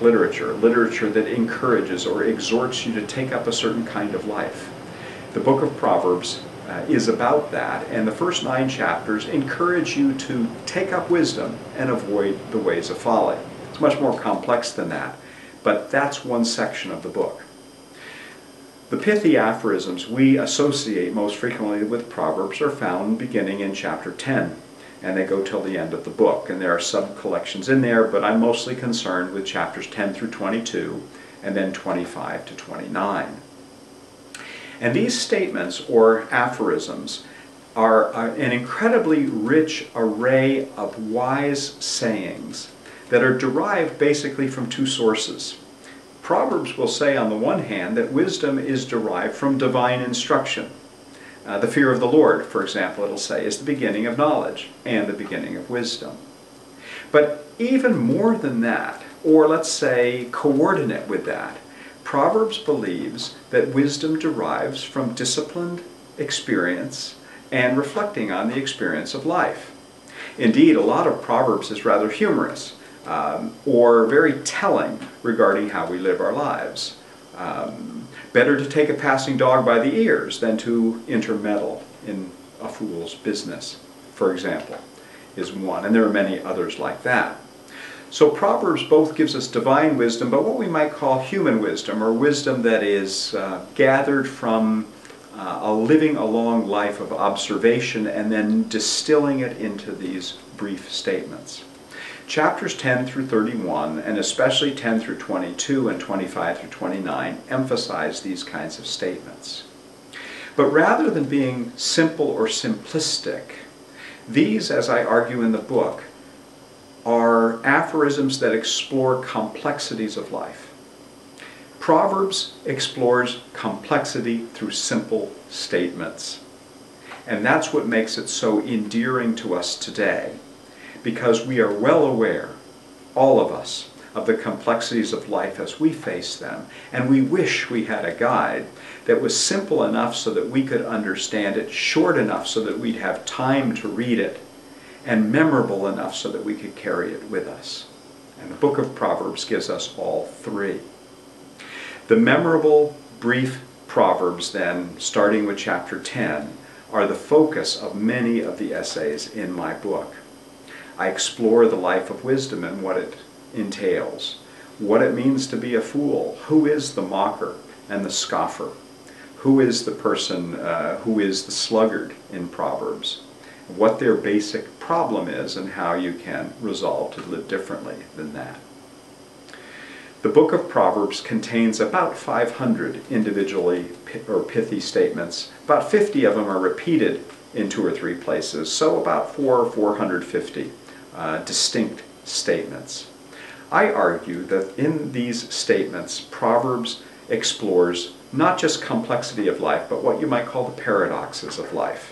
literature that encourages or exhorts you to take up a certain kind of life. The Book of Proverbs is about that, and the first 9 chapters encourage you to take up wisdom and avoid the ways of folly. It's much more complex than that, but that's one section of the book. The pithy aphorisms we associate most frequently with Proverbs are found beginning in chapter 10, and they go till the end of the book. And there are sub-collections in there, but I'm mostly concerned with chapters 10 through 22, and then 25 to 29. And these statements, or aphorisms, are an incredibly rich array of wise sayings that are derived basically from 2 sources. Proverbs will say on the one hand that wisdom is derived from divine instruction. The fear of the Lord, for example, it'll say, is the beginning of knowledge and the beginning of wisdom. But even more than that, or let's say coordinate with that, Proverbs believes that wisdom derives from disciplined experience and reflecting on the experience of life. Indeed, a lot of Proverbs is rather humorous or very telling regarding how we live our lives. Better to take a passing dog by the ears than to intermeddle in a fool's business, for example, is one. And there are many others like that. So Proverbs both gives us divine wisdom, but what we might call human wisdom, or wisdom that is gathered from a living a long life of observation and then distilling it into these brief statements. Chapters 10 through 31, and especially 10 through 22 and 25 through 29, emphasize these kinds of statements. But rather than being simple or simplistic, these, as I argue in the book, are aphorisms that explore complexities of life. Proverbs explores complexity through simple statements. And that's what makes it so endearing to us today, because we are well aware, all of us, of the complexities of life as we face them, and we wish we had a guide that was simple enough so that we could understand it, short enough so that we'd have time to read it, and memorable enough so that we could carry it with us. And the Book of Proverbs gives us all 3. The memorable, brief Proverbs then, starting with chapter 10, are the focus of many of the essays in my book. I explore the life of wisdom and what it entails, what it means to be a fool, who is the mocker and the scoffer, who is the person who is the sluggard in Proverbs, what their basic problem is and how you can resolve to live differently than that. The Book of Proverbs contains about 500 individually or pithy statements. About 50 of them are repeated in 2 or 3 places, so about 450 distinct statements. I argue that in these statements, Proverbs explores not just complexity of life, but what you might call the paradoxes of life.